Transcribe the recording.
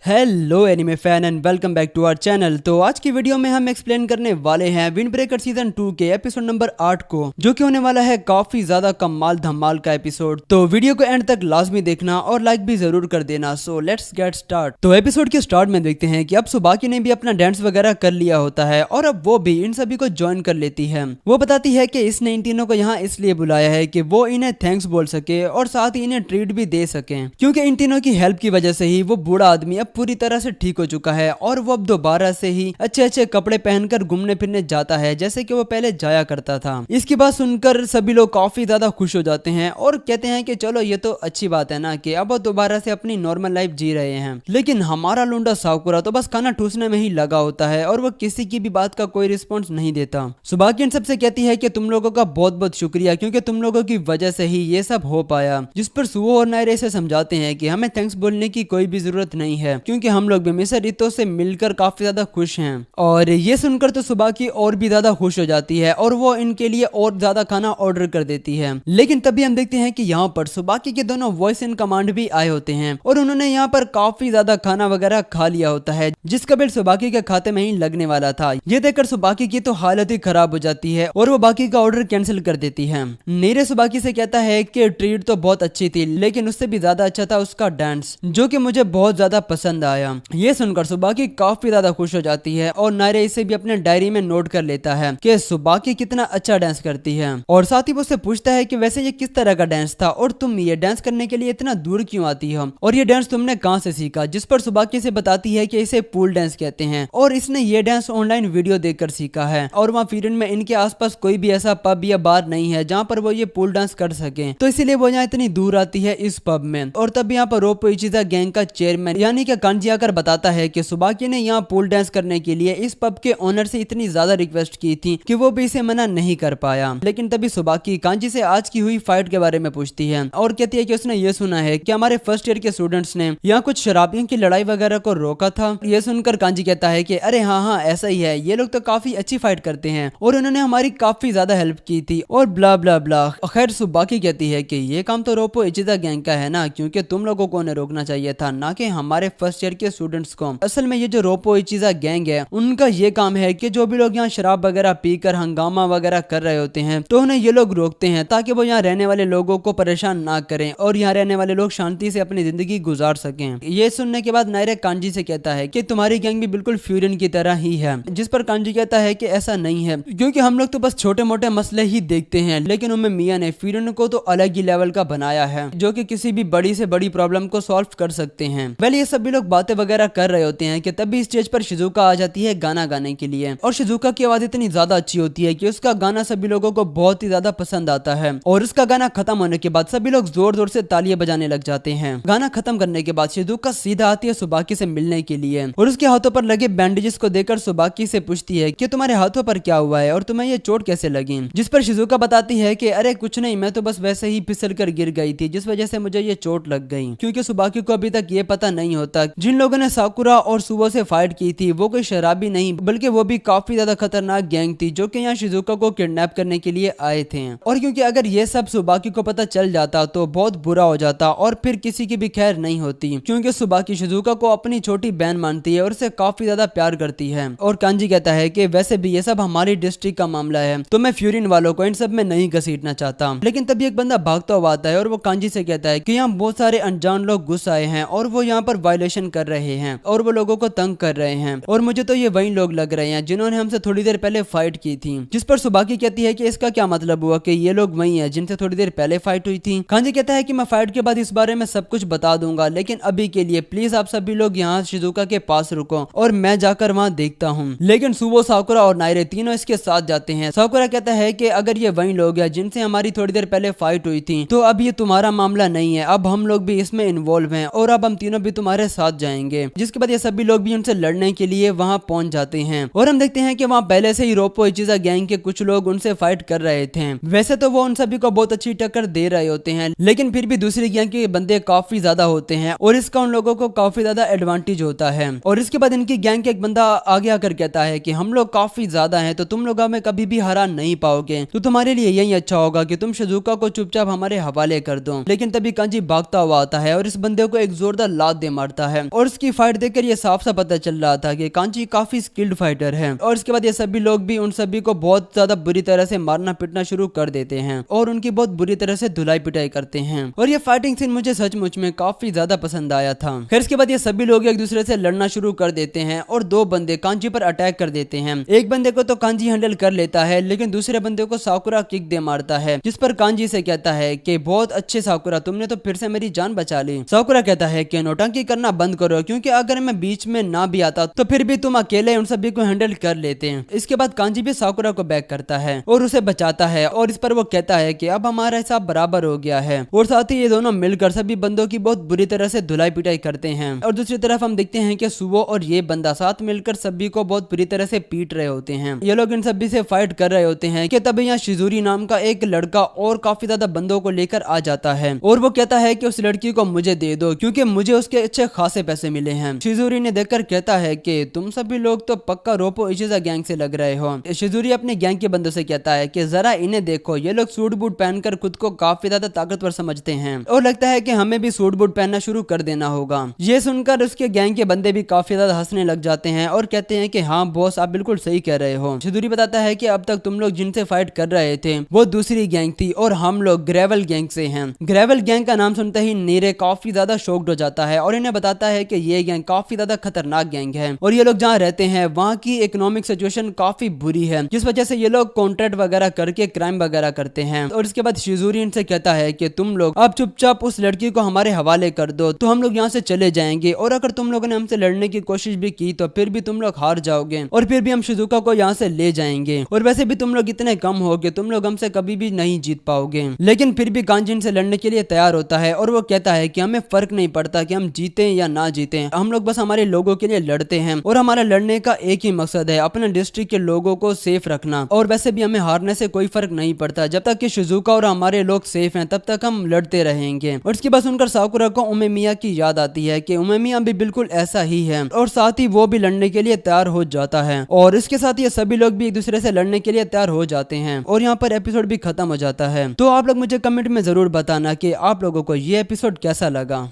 Hello anime fan and welcome back to our channel. तो आज की वीडियो में हम एक्सप्लेन करने वाले हैं विंड ब्रेकर सीजन 2 के एपिसोड नंबर 8 को, जो कि होने वाला है काफी ज्यादा कमाल धमाल का एपिसोड। तो वीडियो को एंड तक लाजमी देखना और लाइक भी जरूर कर देना। So let's get start. तो एपिसोड के स्टार्ट में देखते हैं कि अब सुबाकी ने भी अपना डांस वगैरह कर लिया होता है और अब वो भी इन सभी को ज्वाइन कर लेती है। वो बताती है कि इसने इन तीनों को यहाँ इसलिए बुलाया है कि वो इन्हें थैंक्स बोल सके और साथ ही इन्हें ट्रीट भी दे सके, क्योंकि इन तीनों की हेल्प की वजह से ही वो बूढ़ा आदमी अब पूरी तरह से ठीक हो चुका है और वो अब दोबारा से ही अच्छे अच्छे कपड़े पहनकर घूमने फिरने जाता है जैसे कि वो पहले जाया करता था। इसकी बात सुनकर सभी लोग काफी ज्यादा खुश हो जाते हैं और कहते हैं कि चलो ये तो अच्छी बात है ना कि अब वो दोबारा से अपनी नॉर्मल लाइफ जी रहे हैं। लेकिन हमारा लुंडा साकुरा तो बस खाना ठूसने में ही लगा होता है और वो किसी की भी बात का कोई रिस्पॉन्स नहीं देता। सुबाकी इन सबसे कहती है कि तुम लोगों का बहुत बहुत शुक्रिया, क्योंकि तुम लोगों की वजह से ही ये सब हो पाया। जिस पर सुओ और नायरे से समझाते हैं कि हमें थैंक्स बोलने की कोई भी जरूरत नहीं है, क्योंकि हम लोग भी मिस्टर इतो से मिलकर काफी ज्यादा खुश हैं। और ये सुनकर तो सुबाकी और भी ज्यादा खुश हो जाती है और वो इनके लिए और ज्यादा खाना ऑर्डर कर देती है। लेकिन तभी हम देखते हैं कि यहाँ पर सुबाकी के दोनों वॉइस इन कमांड भी आए होते हैं और उन्होंने यहाँ पर काफी ज्यादा खाना वगैरह खा लिया होता है, जिसका बिल सुबाकी के खाते में ही लगने वाला था। ये देखकर सुबाकी की तो हालत ही खराब हो जाती है और वो बाकी का ऑर्डर कैंसिल कर देती है। नीरे सुबाकी से कहता है कि ट्रीट तो बहुत अच्छी थी, लेकिन उससे भी ज्यादा अच्छा था उसका डांस, जो कि मुझे बहुत ज्यादा पसंद आया। ये सुनकर सुबाकी काफी ज्यादा खुश हो जाती है और नायरे इसे भी अपने डायरी में नोट कर लेता है कि सुबाकी कितना अच्छा डांस करती है। और साथ ही वो उससे पूछता है कि वैसे ये किस तरह का डांस था और तुम ये डांस करने के लिए इतना दूर क्यों आती हो और ये डांस तुमने कहाँ से सीखा। जिस पर सुबाकी से बताती है कि इसे पूल डांस कहते हैं और इसने ये डांस ऑनलाइन वीडियो देखकर सीखा है और वहाँ फीरन में इनके आसपास कोई भी ऐसा पब या बार नहीं है जहाँ पर वो ये पूल डांस कर सके, तो इसीलिए वो यहाँ इतनी दूर आती है इस पब में। और तब यहाँ पर रोपो इचिजा गैंग का चेयरमैन यानी कि कांजी आकर बताता है कि सुबाकी ने यहाँ पूल डांस करने के लिए इस पब के ओनर से इतनी ज्यादा रिक्वेस्ट की थी कि वो भी इसे मना नहीं कर पाया। लेकिन तभी सुबाकी कांजी से आज की हुई फाइट के बारे में पूछती है और कहती है कि उसने ये सुना है कि हमारे फर्स्ट ईयर के स्टूडेंट्स ने यहाँ कुछ शराबियों की लड़ाई वगैरह को रोका था। ये सुनकर कांजी कहता है कि अरे हाँ हाँ ऐसा ही है, ये लोग तो काफी अच्छी फाइट करते हैं और उन्होंने हमारी काफी ज्यादा हेल्प की थी और ब्ला ब्ला ब्ला। खैर सुबाकी कहती है कि ये काम तो रोपो इचिजा गैंग का है ना, क्योंकि तुम लोगों को उन्हें रोकना चाहिए था, ना कि हमारे फर्स्ट ईयर के स्टूडेंट्स को। असल में ये जो रोपो इचिजा गैंग है उनका ये काम है कि जो भी लोग यहाँ शराब वगैरह पीकर हंगामा वगैरह कर रहे होते हैं तो उन्हें ये लोग रोकते हैं ताकि वो यहाँ रहने वाले लोगों को परेशान ना करें और यहाँ रहने वाले लोग शांति से अपनी जिंदगी गुजार सकें। ये सुनने के बाद नायरे कांजी से कहता है कि तुम्हारी गैंग भी बिल्कुल फ्यूरियन की तरह ही है। जिस पर कांजी कहता है कि ऐसा नहीं है, क्योंकि हम लोग तो बस छोटे मोटे मसले ही देखते हैं, लेकिन उम्मे मियां ने फ्यूरियन को तो अलग ही लेवल का बनाया है जो कि किसी भी बड़ी से बड़ी प्रॉब्लम को सॉल्व कर सकते हैं। पहले ये सभी लोग बातें वगैरह कर रहे होते हैं कि तभी स्टेज पर शिजुका आ जाती है गाना गाने के लिए और शिजुका की आवाज इतनी ज्यादा अच्छी होती है कि उसका गाना सभी लोगों को बहुत ही ज्यादा पसंद आता है। और उसका गाना खत्म होने के बाद सभी लोग जोर जोर से तालियां बजाने लग जाते हैं। गाना खत्म करने के बाद शिजुका सीधा आती है सुबाकी से मिलने के लिए और उसके हाथों पर लगे बैंडेजेस को देखकर सुबाकी से पूछती है कि तुम्हारे हाथों पर क्या हुआ है और तुम्हें ये चोट कैसे लगी। जिस पर शिजुका बताती है कि अरे कुछ नहीं, मैं तो बस वैसे ही फिसल कर गिर गई थी जिस वजह से मुझे ये चोट लग गई। क्योंकि सुबाकी को अभी तक ये पता नहीं होता जिन लोगों ने साकुरा और सुबो से फाइट की थी वो कोई शराबी नहीं बल्कि वो भी काफी ज्यादा खतरनाक गैंग थी जो कि यहाँ शिजुका को किडनैप करने के लिए आए थे। और क्योंकि अगर ये सब सुबाकी को पता चल जाता तो बहुत बुरा हो जाता और फिर किसी की भी खैर नहीं होती, क्योंकि सुबाकी शिजुका को अपनी छोटी बहन मानती है और उसे काफी ज्यादा प्यार करती है। और कांजी कहता है कि वैसे भी ये सब हमारी डिस्ट्रिक्ट का मामला है तो मैं फ्यूरिन वालों को इन सब में नहीं घसीटना चाहता। लेकिन तभी एक बंदा भागता हुआ आता है और वो कांजी से कहता है कि यहाँ बहुत सारे अनजान लोग घुस आए हैं और वो यहाँ पर वायलेशन कर रहे हैं और वो लोगों को तंग कर रहे हैं और मुझे तो ये वही लोग लग रहे हैं जिन्होंने हमसे थोड़ी देर पहले फाइट की थी। जिस पर सुबाकी कहती है कि इसका क्या मतलब हुआ कि ये लोग वही हैं जिनसे थोड़ी देर पहले फाइट हुई थी। कांजी कहता है कि मैं फाइट के बाद इस बारे में सब कुछ बता दूंगा, लेकिन अभी के लिए प्लीज आप सभी लोग यहाँ शिजुका के पास रुको और मैं जाकर वहाँ देखता हूँ। लेकिन सुबो, साकुरा और नायरे तीनों इसके साथ जाते हैं। साकुरा कहता है कि अगर ये वही लोग हैं जिनसे हमारी थोड़ी देर पहले फाइट हुई थी तो अब ये तुम्हारा मामला नहीं है, अब हम लोग भी इसमें इन्वॉल्व हैं और अब हम तीनों भी तुम्हारे साथ जाएंगे। जिसके बाद ये सभी लोग भी उनसे लड़ने के लिए वहाँ पहुंच जाते हैं और हम देखते हैं कि वहाँ पहले से ही रोपो इचिजा गैंग के कुछ लोग उनसे फाइट कर रहे थे। वैसे तो वो उन सभी को बहुत अच्छी टक्कर दे रहे होते हैं, लेकिन फिर भी दूसरी गैंग के बंदे काफी ज्यादा होते हैं और इसका उन लोगों को काफी ज्यादा एडवांटेज होता है। और इसके बाद इनकी गैंग के एक बंदा आगे आकर कहता है कि हम लोग काफी ज्यादा हैं तो तुम लोग हमें कभी भी हरा नहीं पाओगे, तो तुम्हारे लिए यही अच्छा होगा कि तुम शिजुका को चुपचाप हमारे हवाले कर दो। लेकिन तभी कांजी भागता हुआ आता है और इस बंदे को एक जोरदार लात दे मारता है और उसकी फाइट देखकर ये साफ साफ पता चल रहा था कि कांची काफी स्किल्ड फाइटर है। और इसके बाद ये सभी लोग भी उन सभी को बहुत ज्यादा बुरी तरह से मारना पीटना शुरू कर देते हैं और उनकी बहुत बुरी तरह से धुलाई पिटाई करते हैं। और ये फाइटिंग सीन मुझे सचमुच में काफी ज्यादा पसंद आया था। फिर इसके बाद ये सभी लोग एक दूसरे से लड़ना शुरू कर देते हैं और दो बंदे कांजी पर अटैक कर देते हैं। एक बंदे को तो कांजी हैंडल कर लेता है, लेकिन दूसरे बंदे को साकुरा किक दे मारता है, जिस पर कांजी से कहता है कि बहुत अच्छे साकुरा, तुमने तो फिर से मेरी जान बचा ली। साकुरा कहता है कि नौटंकी करना बंद करो, क्योंकि अगर मैं बीच में ना भी आता तो फिर भी तुम अकेले उन सभी को हैंडल कर लेते हैं। इसके बाद कांजी भी साकुरा को बैक करता है और उसे बचाता है और इस पर वो कहता है कि अब हमारा हिसाब बराबर हो गया है। और साथ ही ये दोनों मिलकर सभी बंदों की बहुत बुरी तरह से धुलाई पिटाई करते हैं। और दूसरी तरफ हम देखते हैं कि सुवो और ये बंदा साथ मिलकर सभी को बहुत बुरी तरह से पीट रहे होते हैं। ये लोग इन सभी से फाइट कर रहे होते हैं कि तभी यहाँ शिजुरी नाम का एक लड़का और काफी ज्यादा बंदों को लेकर आ जाता है और वो कहता है कि उस लड़की को मुझे दे दो, क्योंकि मुझे उसके अच्छे खासे पैसे मिले हैं। शिजुरी ने देखकर कहता है कि तुम सभी लोग तो पक्का रोपो इशिजा गैंग से लग रहे हो। शिजुरी अपने गैंग के बंदों से कहता है कि जरा इन्हें देखो, ये लोग सूट बूट पहनकर खुद को काफी ज्यादा ताकतवर समझते हैं और लगता है कि हमें भी सूट बूट पहनना शुरू कर देना होगा। ये सुनकर उसके गैंग के बंदे भी काफी ज्यादा हंसने लग जाते हैं और कहते हैं कि हाँ बॉस, आप बिल्कुल सही कह रहे हो। शिजुरी बताता है कि अब तक तुम लोग जिनसे फाइट कर रहे थे वो दूसरी गैंग थी और हम लोग ग्रेवल गैंग से हैं। ग्रेवल गैंग का नाम सुनते ही नीरे काफी ज्यादा शॉक्ड हो जाता है और इन्हें बताता है कि ये गैंग काफी ज्यादा खतरनाक गैंग है और ये लोग जहाँ रहते हैं वहाँ की इकोनॉमिक सिचुएशन काफी बुरी है, जिस वजह से ये लोग कॉन्ट्रैक्ट वगैरह करके क्राइम वगैरह करते हैं। और इसके बाद शिजुरी इनसे कहता है कि तुम लोग अब चुपचाप उस लड़की को हमारे हवाले कर दो तो हम लोग यहाँ से चले जाएंगे, और अगर तुम लोगों ने हमसे लड़ने की कोशिश भी की तो फिर भी तुम लोग हार जाओगे और फिर भी हम शिजुका को यहाँ से ले जाएंगे, और वैसे भी तुम लोग इतने कम हो कि तुम लोग हमसे कभी भी नहीं जीत पाओगे। लेकिन फिर भी कांजी इनसे लड़ने के लिए तैयार होता है और वो कहता है कि हमें फर्क नहीं पड़ता कि हम जीते या ना जीते, हम लोग बस हमारे लोगों के लिए लड़ते हैं और हमारा लड़ने का एक ही मकसद है, अपने डिस्ट्रिक्ट के लोगों को सेफ रखना। और वैसे भी हमें हारने से कोई फर्क नहीं पड़ता, जब तक कि शिजुका और हमारे लोग सेफ हैं तब तक हम लड़ते रहेंगे। और इसके बाद सुनकर साकुरा को उमेमिया की याद आती है कि उमेमिया भी बिल्कुल ऐसा ही है और साथ ही वो भी लड़ने के लिए तैयार हो जाता है और इसके साथ ये सभी लोग भी एक दूसरे से लड़ने के लिए तैयार हो जाते हैं और यहाँ पर एपिसोड भी खत्म हो जाता है। तो आप लोग मुझे कमेंट में जरूर बताना कि आप लोगों को ये एपिसोड कैसा लगा।